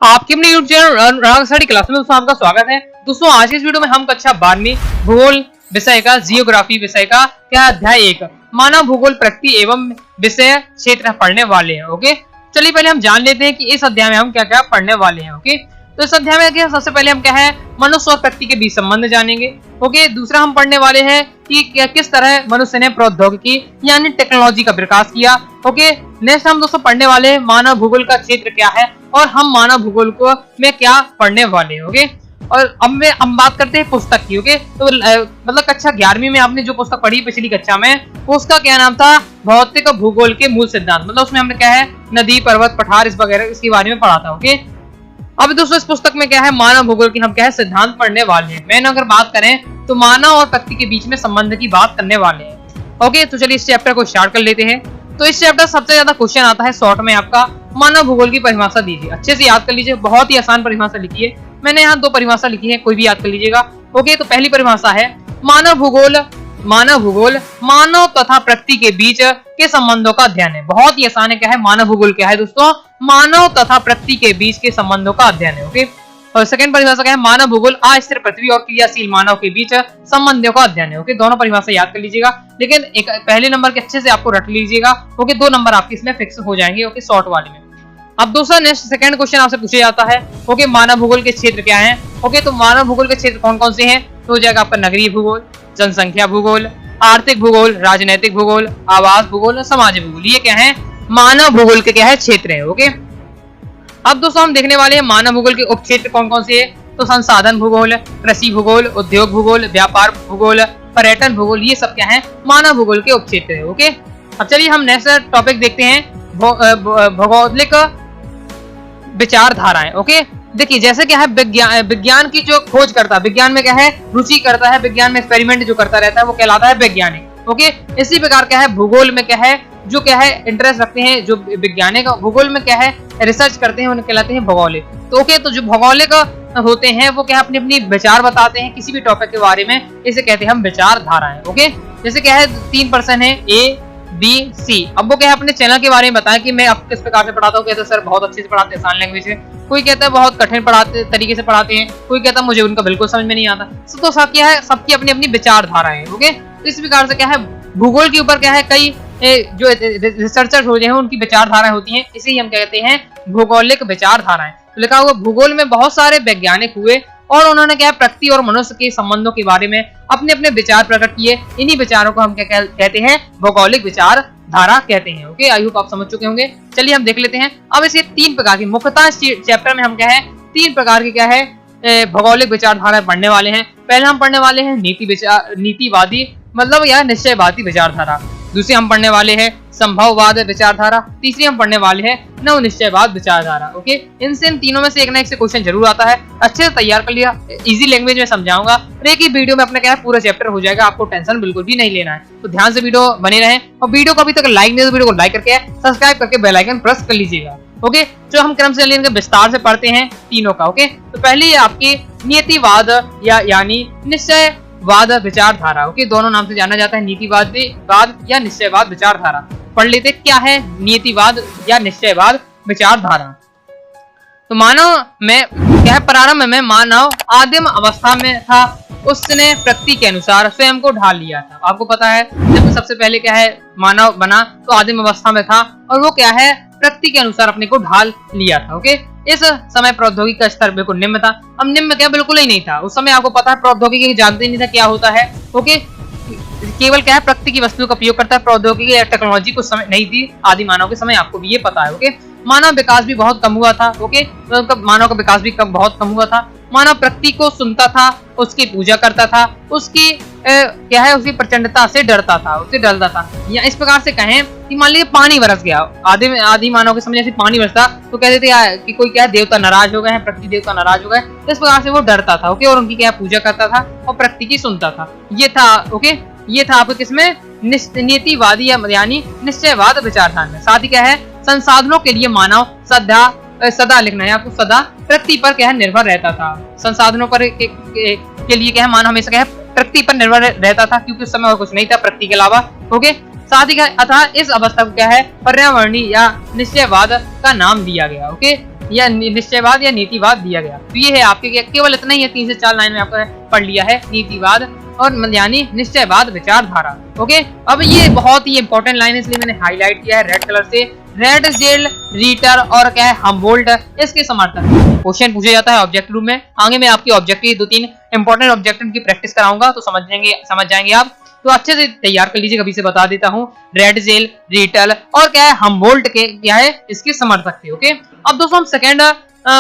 आपके अपने YouTube channel राग स्टडी क्लास में दोस्तों आपका स्वागत है। दोस्तों आज की इस वीडियो में हम कक्षा 12वीं भूगोल विषय का जियोग्राफी विषय का क्या अध्याय 1 मानव भूगोल प्रकृति एवं विषय क्षेत्र पढ़ने वाले हैं। ओके, चलिए पहले हम जान लेते हैं कि इस अध्याय में हम क्या क्या पढ़ने वाले हैं। ओके, तो इस अध्याय में क्या सबसे पहले हम क्या है मनुष्य और प्रकृति के बीच संबंध जानेंगे। ओके, दूसरा हम पढ़ने वाले हैं कि किस तरह मनुष्य ने प्रौद्योगिकी यानी टेक्नोलॉजी का विकास किया। ओके, नेक्स्ट हम दोस्तों पढ़ने वाले हैं मानव भूगोल का क्षेत्र क्या है और हम मानव भूगोल को में क्या पढ़ने वाले हैं। ओके, और अब हम बात करते हैं पुस्तक की। ओके, तो मतलब कक्षा 11वीं में आपने जो पुस्तक पढ़ी पिछली कक्षा में उसका क्या नाम था, भौतिक भूगोल के मूल सिद्धांत। मतलब उसमें हमने क्या है नदी पर्वत पठार इस वगैरह इसके बारे में पढ़ा था। ओके, अब दोस्तों इस पुस्तक में क्या है मानव भूगोल की हम क्या है सिद्धांत पढ़ने वाले हैं। मैंने अगर बात करें तो मानव और प्रकृति के बीच में संबंध की बात करने वाले हैं। ओके, तो चलिए इस चैप्टर को स्टार्ट कर लेते हैं। तो इस चैप्टर सबसे ज्यादा क्वेश्चन आता है शॉर्ट में आपका मानव भूगोल की परिभाषा दीजिए। अच्छे से याद कर लीजिए, बहुत ही आसान परिभाषा लिखी है। मैंने यहाँ 2 परिभाषा लिखी है, कोई भी याद कर लीजिएगा। ओके, तो पहली परिभाषा है मानव भूगोल मानव तथा प्रकृति के बीच के संबंधों का अध्ययन है। बहुत ही आसान है। क्या है मानव भूगोल क्या है दोस्तों, मानव तथा प्रकृति के बीच के संबंधों का अध्ययन है। ओके, और सेकंड परिभाषा क्या है मानव भूगोल अस्थिर पृथ्वी और क्रियाशील मानव के बीच संबंधों का अध्ययन है। ओके, दोनों परिभाषा याद कर लीजिएगा, लेकिन एक पहले नंबर के अच्छे से आपको रट लीजिएगा। ओके, 2 नंबर आपके इसमें फिक्स हो जाएंगे। ओके, शॉर्ट वाले में। अब दूसरा नेक्स्ट सेकंड क्वेश्चन आपसे पूछा जाता है। ओके, मानव भूगोल के क्षेत्र क्या है। ओके, तो मानव भूगोल के क्षेत्र कौन कौन से हैं, तो हो जाएगा आपका नगरीय भूगोल, जनसंख्या भूगोल, आर्थिक भूगोल, राजनैतिक भूगोल, आवास भूगोल, समाज भूगोल। ये क्या है मानव भूगोल के क्या है क्षेत्र है। ओके, अब दोस्तों हम देखने वाले हैं मानव भूगोल के उप क्षेत्र कौन कौन से हैं। तो संसाधन भूगोल, कृषि भूगोल, उद्योग भूगोल, व्यापार भूगोल, पर्यटन भूगोल, ये सब क्या है मानव भूगोल के उप क्षेत्र है। ओके, अब चलिए हम नेक्स्ट टॉपिक देखते हैं भौगोलिक विचारधाराएं। ओके, देखिए जैसे क्या है विज्ञान की जो खोज करता है, विज्ञान में क्या है रुचि करता है, विज्ञान में एक्सपेरिमेंट जो करता रहता है वो कहलाता है वैज्ञानिक। ओके, इसी प्रकार क्या है भूगोल में क्या है जो क्या है इंटरेस्ट रखते हैं, जो वैज्ञानिक भूगोल में क्या है रिसर्च करते हैं उन्हें कहलाते हैं भौगोलिक। तो ओके, तो जो भौगोलिक होते हैं वो क्या अपनी अपनी विचार बताते हैं किसी भी टॉपिक के बारे में, इसे कहते हैं हम विचारधाराएं। ओके, जैसे क्या है 3 पर्सन है A B C। अब वो क्या है अपने चैनल के बारे में बताया कि मैं आपको किस प्रकार से पढ़ाता हूँ। कहते हैं सर बहुत अच्छे से पढ़ाते हैं, आसान लैंग्वेज है। कोई कहता है बहुत कठिन पढ़ाते तरीके से पढ़ाते हैं, कोई कहता है मुझे उनका बिल्कुल समझ में नहीं आता। तो सब क्या है सबकी अपनी अपनी विचारधाराएं है। ओके, तो इस प्रकार से क्या है भूगोल के ऊपर क्या है कई जो रिसर्चर्स होते हैं उनकी विचारधाराएं होती हैं, इसे ही हम कहते हैं भौगोलिक विचारधाराएं। तो लिखा हुआ भूगोल में बहुत सारे वैज्ञानिक हुए और उन्होंने क्या है प्रकृति और मनुष्य के संबंधों के बारे में अपने अपने विचार प्रकट किए। इन्हीं विचारों को हम क्या कहते हैं भौगोलिक विचारधारा कहते हैं। ओके, आई होप आप समझ चुके होंगे। चलिए हम देख लेते हैं। अब इसके 3 प्रकार की मुख्यतः चैप्टर में हम क्या है 3 प्रकार की क्या है भौगोलिक विचारधाराएं पढ़ने वाले हैं। पहले हम पढ़ने वाले हैं नीतिवादी मतलब या निश्चयवादी विचारधारा। दूसरी हम पढ़ने वाले हैं संभववाद विचारधारा। तीसरी हम पढ़ने वाले हैं नव निश्चयवाद विचारधारा। ओके, इन तीनों में से एक ना एक से क्वेश्चन जरूर आता है। अच्छे से तैयार कर लिया, इजी लैंग्वेज में समझाऊंगा और एक ही वीडियो में अपना क्या है पूरा चैप्टर हो जाएगा। आपको टेंशन बिल्कुल भी नहीं लेना है, तो ध्यान से वीडियो बने रहें। और वीडियो को अभी तक लाइक नहीं तो वीडियो को लाइक करके सब्सक्राइब करके बेल आइकन प्रेस कर लीजिएगा। ओके, जो हम क्रम से इनके विस्तार से पढ़ते हैं तीनों का। ओके, तो पहली आपकी नीतिवाद यानी निश्चयवाद विचारधारा। ओके, दोनों नाम से जाना जाता है नीतिवाद या निश्चयवाद विचारधारा। पढ़ लेते क्या है नीतिवाद या निश्चयवाद विचारधारा। तो मानव में क्या है प्रारंभ में मानव आदिम अवस्था में था, उसने प्रकृति के अनुसार स्वयं को ढाल लिया था। आपको पता है जब सबसे पहले क्या है मानव बना तो आदिम अवस्था में था और वो क्या है प्रकृति के अनुसार अपने को ढाल लिया था। ओके, इस समय प्रौद्योगिकी का स्तर बिल्कुल निम्न था। अब निम्न क्या बिल्कुल ही नहीं था उस समय। आपको पता है प्रौद्योगिकी जानते नहीं था क्या होता है। ओके, केवल क्या है प्रकृति की वस्तुओं का उपयोग करता है, प्रौद्योगिकी या टेक्नोलॉजी को समय नहीं थी आदि मानव के समय, आपको भी ये पता है। ओके, मानव विकास भी बहुत कम हुआ था। ओके, मानव का विकास भी बहुत कम हुआ था। मानव प्रकृति को सुनता था, उसकी पूजा करता था, उसकी क्या है उसकी प्रचंडता से डरता था, उससे डरता था। या इस प्रकार से कहें कि मान लीजिए पानी बरस गया, आदि मानव के समय जैसे पानी बरसता तो कहते थे कि कोई क्या है देवता नाराज हो गए हैं, प्रकृति देवता नाराज हो गए। इस प्रकार से वो डरता था। ओके, और उनकी क्या पूजा करता था और प्रकृति की सुनता था। ये था ओके, ये था आपको किसमें नीतिवादी यानी निश्चयवाद विचारधारा में। साथ ही क्या है संसाधनों के लिए मानव सदा लिखना है आपको, सदा प्रकृति पर क्या है निर्भर रहता था। संसाधनों पर के लिए क्या है मानव हमेशा क्या है प्रकृति पर निर्भर रहता था, क्योंकि उस समय और कुछ नहीं था प्रकृति के अलावा। ओके, साथ ही अतः इस अवस्था को क्या है पर्यावरणीय या निश्चयवाद का नाम दिया गया। ओके, या निश्चयवाद या नीतिवाद दिया गया। तो ये है आपके केवल इतना ही है, 3 से 4 लाइन में आपको पढ़ लिया है नीतिवाद और यानी निश्चयवाद विचारधारा। ओके, अब ये बहुत ही इंपॉर्टेंट लाइन है इसलिए मैंने हाईलाइट किया है रेड कलर से। रेडजेल, रिटर और क्या है हमबोल्ट इसके समर्थक। क्वेश्चन पूछा जाता है ऑब्जेक्टिव में। आगे मैं आपकी ऑब्जेक्टिव 2-3 इंपॉर्टेंट ऑब्जेक्टिव की प्रैक्टिस कराऊंगा तो समझ जाएंगे आप। तो अच्छे से तैयार कर लीजिए, कभी से बता देता हूँ। रेडजेल, रिटल और क्या है हमबोल्ट के क्या है इसके समर्थक थे। ओके, अब दोस्तों हम सेकेंड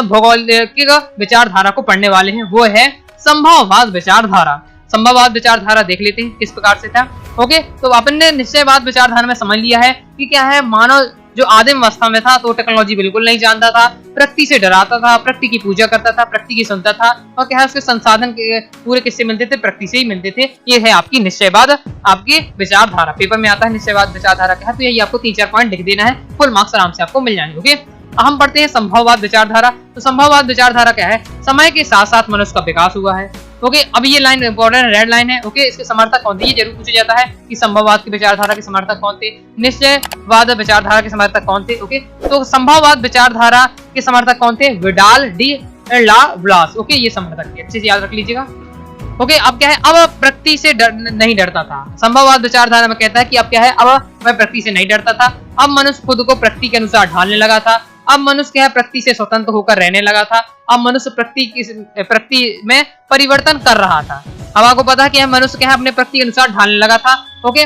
भौगोलिक विचारधारा को पढ़ने वाले हैं, वो है संभववाद विचारधारा। संभववाद विचारधारा देख लेते हैं किस प्रकार से था। ओके, तो अपन ने निश्चयवाद विचारधारा में समझ लिया है कि क्या है, मानव जो आदिम अवस्था में था तो टेक्नोलॉजी बिल्कुल नहीं जानता था, प्रकृति से डराता था, प्रकृति की पूजा करता था, प्रकृति की सुनता था और क्या है उसके संसाधन के पूरे किससे मिलते थे, प्रकृति से ही मिलते थे। ये है आपकी निश्चयवाद आपकी विचारधारा। पेपर में आता है निश्चयवाद विचारधारा क्या है, तो यही आपको 3-4 पॉइंट लिख देना है, फुल मार्क्स आराम से आपको मिल जाएंगे। ओके, हम पढ़ते हैं संभववाद विचारधारा। तो संभववाद विचारधारा क्या है, समय के साथ साथ मनुष्य का विकास हुआ है। ओके, अब ये लाइन इंपॉर्टेंट रेड लाइन है। ओके, इसके समर्थक कौन थे ये जरूर पूछा जाता है कि संभववाद की विचारधारा के समर्थक कौन थे, निश्चयवाद विचारधारा के समर्थक कौन थे। ओके, तो संभववाद विचारधारा के समर्थक कौन थे, विडाल डी ला ब्लास। ओके, ये समर्थक थे, अच्छे से याद रख लीजिएगा। ओके, अब क्या है, अब प्रकृति से नहीं डरता था। संभववाद विचारधारा में कहता है कि अब क्या है, अब मैं प्रकृति से नहीं डरता था, अब मनुष्य खुद को प्रकृति के अनुसार ढालने लगा था, अब मनुष्य क्या है प्रकृति से स्वतंत्र होकर रहने लगा था, अब मनुष्य प्रकृति में परिवर्तन कर रहा था। अब आपको पता है कि मनुष्य क्या है अपने प्रकृति के अनुसार ढालने लगा था। ओके,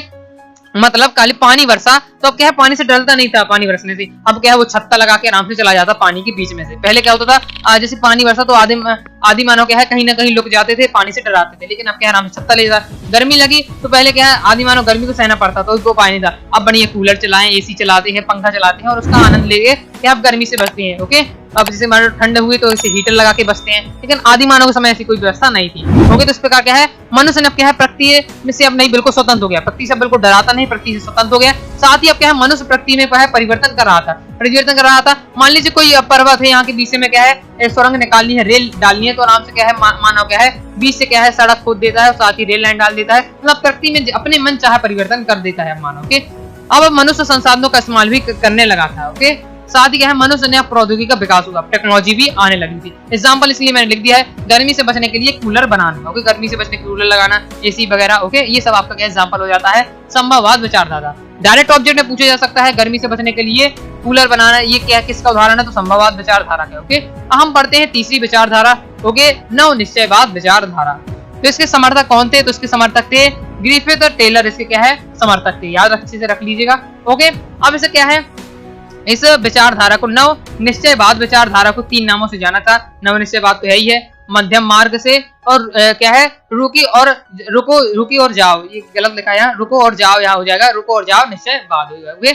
मतलब खाली पानी वर्षा तो अब क्या है पानी से डरता नहीं था, पानी बरसने से अब क्या है वो छत्ता लगा के आराम से चला जाता पानी के बीच में से। पहले क्या होता था, जैसे पानी वर्षा तो आदि मानव क्या है कहीं ना कहीं लुक जाते थे, पानी से डराते थे, लेकिन अब क्या है आराम से छत्ता ले जाता। गर्मी लगी तो पहले क्या है आदि मानव गर्मी को सहना पड़ता था, उसको पानी था। अब बढ़िया कूलर चलाएं, एसी चलाते हैं, पंखा चलाते हैं और उसका आनंद लेके क्या आप गर्मी से बचते हैं। ओके, अब जैसे मान लो ठंड हुई तो इसे हीटर लगा के बचते हैं, लेकिन आदि मानव के समय ऐसी कोई व्यवस्था नहीं थी। ओके, तो इस प्रकार क्या है मनुष्य ने अब क्या है प्रकृति में से अब नहीं बिल्कुल स्वतंत्र हो गया, प्रकृति से बिल्कुल डराता नहीं, प्रकृति से स्वतंत्र हो गया। साथ ही अब क्या है मनुष्य प्रकृति में परिवर्तन कर रहा था। मान लीजिए कोई पर्वत है, यहाँ के बीच में क्या है सुरंग निकालनी है, रेल डालनी है, तो आराम से क्या है मानव क्या है बीच से क्या है सड़क खोद देता है और साथ ही रेल लाइन डाल देता है। मतलब प्रकृति में अपने मन चाहे परिवर्तन कर देता है मानव के। अब मनुष्य संसाधनों का इस्तेमाल भी करने लगा था। ओके, साथ ही क्या है मनुष्य ने प्रौद्योगिकी का विकास हुआ, टेक्नोलॉजी भी आने लगी थी। एग्जाम्पल इसलिए मैंने लिख दिया है गर्मी से बचने के लिए कूलर बनाना। ओके, गर्मी से बचने के कूलर लगाना, एसी वगैरह। ओके, ये सब आपका क्या एग्जाम्पल हो जाता है संभववाद विचारधारा। डायरेक्ट ऑब्जेक्ट में पूछा जा सकता है गर्मी से बचने के लिए कूलर बनाना, ये क्या किसका उदाहरण है, तो संभववाद विचारधारा का। ओके, हम पढ़ते हैं तीसरी विचारधारा। ओके, नव निश्चयवाद विचारधारा। तो इसके समर्थक कौन थे, तो इसके समर्थक थे ग्रिफिथ और टेलर, इसके क्या है समर्थक थे, याद अच्छे से रख लीजिएगा। ओके, अब इसे क्या है इस विचारधारा को नव निश्चयवाद विचारधारा को 3 नामों से जाना था। नव निश्चयवाद तो है ही है, मध्यम मार्ग से, और क्या है रुकी और जाओ, ये गलत लिखा है यहाँ, रुको और जाओ, यहाँ हो जाएगा रुको और जाओ निश्चयवाद हो जाएगा।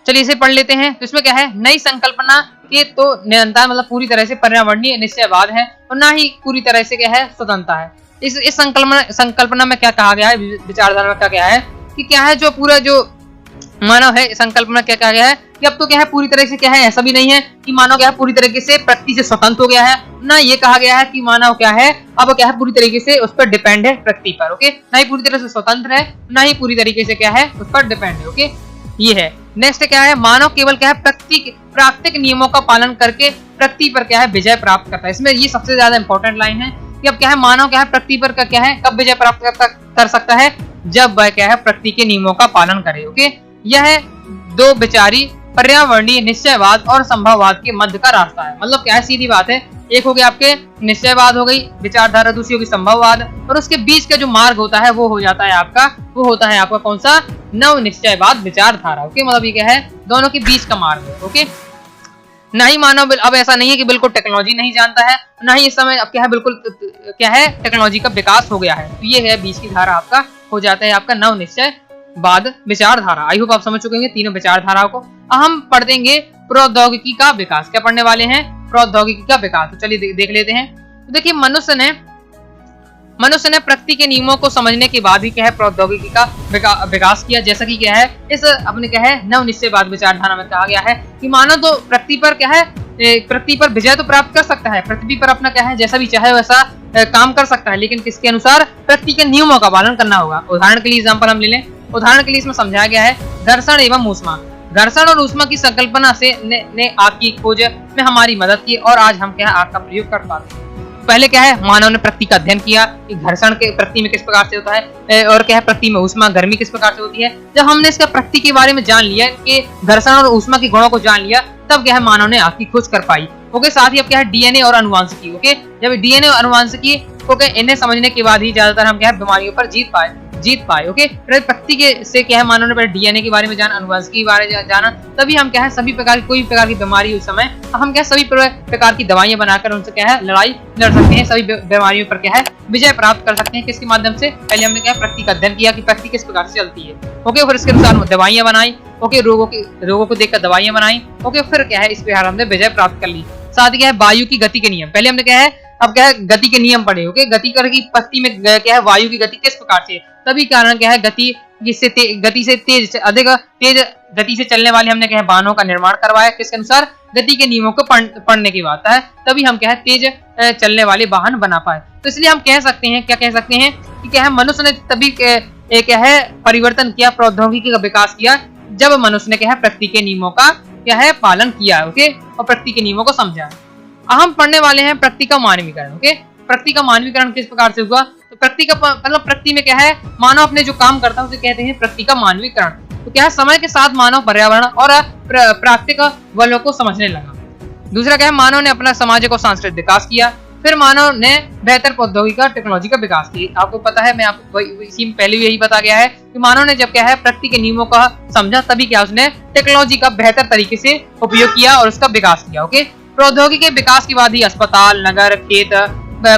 चलिए इसे पढ़ लेते हैं। तो इसमें क्या है नई संकल्पना के तो निरंतर मतलब पूरी तरह से पर्यावरणीय निश्चयवाद है और ना ही पूरी तरह से क्या है स्वतंत्रता है। इस संकल्पना में क्या कहा गया है, विचारधारा में क्या है कि क्या है जो पूरा जो मानव है संकल्पना क्या कहा गया है कि अब तो क्या है पूरी तरह से क्या है ऐसा भी नहीं है कि मानव क्या है पूरी तरीके से प्रकृति से स्वतंत्र हो गया है, ना ये कहा गया है कि मानव क्या है अब क्या है पूरी तरीके से उस पर डिपेंड है प्रकृति पर। ओके, ना ही पूरी तरह से स्वतंत्र है, ना ही पूरी तरीके से क्या है उस पर डिपेंड है। ओके, ये है। नेक्स्ट क्या है मानव केवल क्या है प्राकृतिक नियमों का पालन करके प्रकृति पर क्या है विजय प्राप्त करता है। इसमें ये सबसे ज्यादा इंपॉर्टेंट लाइन है कि अब क्या है मानव क्या है प्रकृति पर क्या है कब विजय प्राप्त कर सकता है, जब वह क्या है प्रकृति के नियमों का पालन करे। ओके, यह है 2 विचारी पर्यावरणीय निश्चयवाद और संभववाद के मध्य का रास्ता है। मतलब क्या है सीधी बात है, एक हो गया आपके निश्चयवाद हो गई विचारधारा, दूसरी होगी संभववाद, और उसके बीच का जो मार्ग होता है वो होता है आपका कौन सा नव निश्चयवाद विचारधारा। ओके, मतलब ये क्या है दोनों के बीच का मार्ग है। ओके, ना ही मानव अब ऐसा नहीं है कि बिल्कुल टेक्नोलॉजी नहीं जानता है, ना ही इस समय अब क्या है बिल्कुल क्या है टेक्नोलॉजी का विकास हो गया है। तो ये है बीच की धारा आपका हो जाता है आपका नव निश्चयवाद विचारधारा। आई होप आप समझ चुके हैं तीनों विचारधाराओं को। हम पढ़ देंगे प्रौद्योगिकी का विकास। क्या पढ़ने वाले हैं, प्रौद्योगिकी का विकास। तो चलिए देख लेते हैं। तो देखिए मनुष्य ने प्रकृति के नियमों को समझने के बाद ही क्या है प्रौद्योगिकी का विकास किया। जैसा कि क्या है इस अपने क्या है नव निश्चयवाद विचारधारा में कहा गया है कि मानव तो प्रकृति पर क्या है पृथ्वी पर विजय तो प्राप्त कर सकता है, पृथ्वी पर अपना क्या है जैसा भी चाहे वैसा काम कर सकता है, लेकिन किसके अनुसार प्रकृति के नियमों का पालन करना होगा। उदाहरण के लिए एग्जांपल हम ले लें। उदाहरण के लिए इसमें समझाया गया है घर्षण एवं ऊष्मा। घर्षण और ऊष्मा की संकल्पना से ने आग की खोज में हमारी मदद की और आज हम क्या है आग का प्रयोग कर पाते हैं। पहले क्या है मानव ने प्रकृति का अध्ययन किया कि घर्षण के प्रकृति में किस प्रकार से होता है और क्या है प्रकृति में ऊष्मा गर्मी किस प्रकार से होती है। जब हमने इसका प्रकृति के बारे में जान लिया कि घर्षण और ऊष्मा के गुणों को जान लिया, तब क्या है मानव ने आग की खोज कर पाई। ओके, साथ ही अब क्या है डीएनए और अनुवांशिकी। ओके, जब डीएनए और अनुवांशिकी ओके इन्हें समझने के बाद ही ज्यादातर हम क्या है बीमारियों पर जीत पाए। ओके, प्रकृति के से क्या है मानव ने पहले डीएनए के बारे में जाना, अनुवांशिकी के बारे में जाना, तभी हम क्या है सभी प्रकार की कोई प्रकार की बीमारी उस समय हम क्या सभी प्रकार की दवाइयां बनाकर उनसे क्या है लड़ाई लड़ सकते हैं, सभी बीमारियों पर क्या है विजय प्राप्त कर सकते हैं। किसके माध्यम से? पहले हमने क्या प्रकृति का अध्ययन किया कि प्रकृति किस प्रकार से चलती है। ओके, फिर इसके अनुसार दवाइयां बनाई। ओके, रोगों को देखकर दवाइयां बनाई। ओके, फिर क्या है इस पर हमने विजय प्राप्त कर ली। साथ ही क्या है वायु की गति के नियम, पहले हमने क्या है अब क्या है गति के नियम पढ़े। ओके, गति कर की प्रकृति में क्या है वायु की गति किस प्रकार से, तभी कारण क्या है गति से अधिक तेज गति से चलने वाले हमने क्या है वाहनों का निर्माण करवाया। किसके अनुसार? गति के नियमों को पढ़ने की बात है, तभी हम क्या है तेज चलने वाले वाहन बना पाए। तो इसलिए हम कह सकते हैं कि क्या है मनुष्य ने तभी क्या है परिवर्तन किया, प्रौद्योगिकी का विकास किया, जब मनुष्य ने क्या है प्रकृति के नियमों का क्या है पालन किया। ओके, और प्रकृति के नियमों को समझा। हम पढ़ने वाले हैं प्रकृति का मानवीकरण। ओके, प्रकृति का मानवीकरण किस प्रकार से हुआ? तो प्रकृति का मतलब प्रकृति में क्या है मानव अपने जो काम करता है उसे कहते हैं प्रकृति का मानवीकरण। तो क्या है समय के साथ मानव पर्यावरण और प्राकृतिक बलों को समझने लगा। दूसरा क्या है मानव ने अपना समाज को सांस्कृतिक विकास किया। फिर मानव ने बेहतर प्रौद्योगिकी का टेक्नोलॉजी का विकास किया। आपको पता है मैं आपको इसी में पहले भी यही बता गया है कि मानव ने जब क्या है प्रकृति के नियमों का समझा, तभी क्या उसने टेक्नोलॉजी का बेहतर तरीके से उपयोग किया और उसका विकास किया। ओके, प्रौद्योगिकी के विकास के बाद ही अस्पताल, नगर, खेत,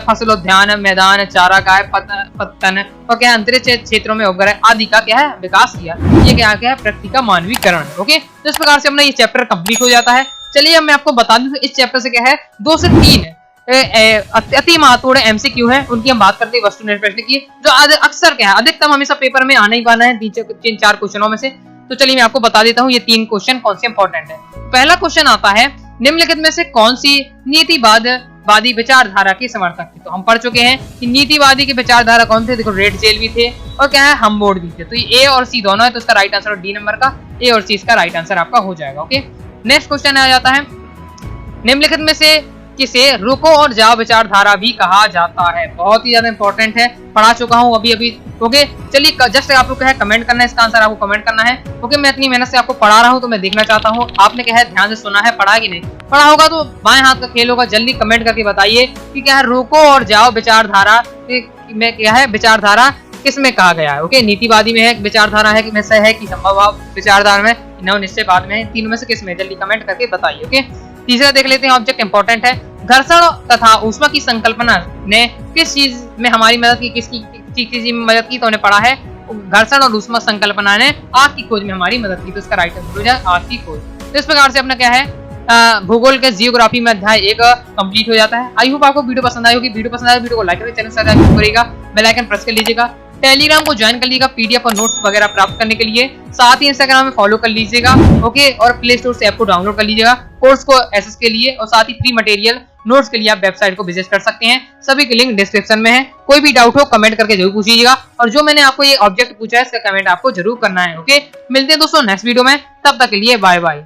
फसलोद्यान, मैदान, चारागाह, पत्तन और क्या अंतरिक्ष क्षेत्रों में उपग्रह आदि का क्या है विकास किया। ये क्या है प्रकृति का मानवीकरण। ओके, तो इस प्रकार से अपना ये चैप्टर कंप्लीट हो जाता है। चलिए अब मैं आपको बता दूं इस चैप्टर से क्या है 2 से 3 अति महत्वपूर्ण एमसीक्यू है, उनकी हम बात करते हैं वस्तुनिष्ठ प्रश्न की, जो अक्सर क्या है अधिकतम हमेशा पेपर में आने ही वाला है 3-4 क्वेश्चनों में से। तो चलिए मैं आपको बता देता हूँ ये 3 क्वेश्चन कौन से इंपॉर्टेंट है। पहला क्वेश्चन आता है निम्नलिखित में से कौन सी नीतिवादी विचारधारा के समर्थक थे। तो हम पढ़ चुके हैं कि नीतिवादी की विचारधारा कौन थे। देखो रेड जेल भी थे और क्या है हमबोर्ड भी थे। तो ये ए और सी दोनों है, तो इसका राइट आंसर डी नंबर का ए और सी इसका राइट आंसर आपका हो जाएगा। ओके, नेक्स्ट क्वेश्चन आ जाता है निम्नलिखित में से किसे रुको और जाओ विचारधारा भी कहा जाता है। बहुत ही ज्यादा इंपॉर्टेंट है, पढ़ा चुका हूँ अभी। ओके, चलिए जस्ट आपको क्या है कमेंट करना है, इसका आंसर आपको कमेंट करना है। ओके, मैं इतनी मेहनत से आपको पढ़ा रहा हूँ तो मैं देखना चाहता हूँ आपने क्या है ध्यान से सुना है, पढ़ा कि नहीं। पढ़ा होगा तो बाएं हाथ का खेल होगा, जल्दी कमेंट करके बताइए कि क्या है रुको और जाओ विचारधारा में क्या है विचारधारा किसमें कहा गया है। ओके, नीतिवादी में है विचारधारा है कि में से है कि संभवभाव विचारधारा में, नवनिश्चयवाद में है, तीनों में से किसमें, जल्दी कमेंट करके बताइए। ओके, तीसरा देख लेते हैं ऑब्जेक्ट इंपॉर्टेंट है। घर्षण तथा ऊष्मा की संकल्पना ने किस चीज में हमारी मदद की, किसकी चीज में मदद की? तो उन्हें पढ़ा है घर्षण और ऊष्मा संकल्पना ने आग की खोज में हमारी मदद की। तो इसका राइट आंसर हो जाए आग की खोज। तो इस प्रकार से अपना क्या है भूगोल के जियोग्राफी में अध्याय 1 कंप्लीट हो जाता है। आई होप आपको वीडियो पसंद आई होगी। वीडियो पसंद आए वीडियो को लाइक करिए, चैनल सब्सक्राइब करिएगा, बेल आइकन प्रेस कर लीजिएगा, टेलीग्राम को ज्वाइन कर लीजिएगा पीडीएफ और नोट्स वगैरह प्राप्त करने के लिए। साथ ही इंस्टाग्राम में फॉलो कर लीजिएगा। ओके, और प्ले स्टोर से ऐप को डाउनलोड कर लीजिएगा कोर्स को एक्सेस के लिए, और साथ ही फ्री मटेरियल नोट्स के लिए आप वेबसाइट को विजिट कर सकते हैं। सभी के लिंक डिस्क्रिप्शन में है। कोई भी डाउट हो कमेंट करके जरूर पूछिएगा, और जो मैंने आपको ये ऑब्जेक्ट पूछा है इसका कमेंट आपको जरूर करना है। ओके, मिलते हैं दोस्तों नेक्स्ट वीडियो में, तब तक के लिए बाय बाय।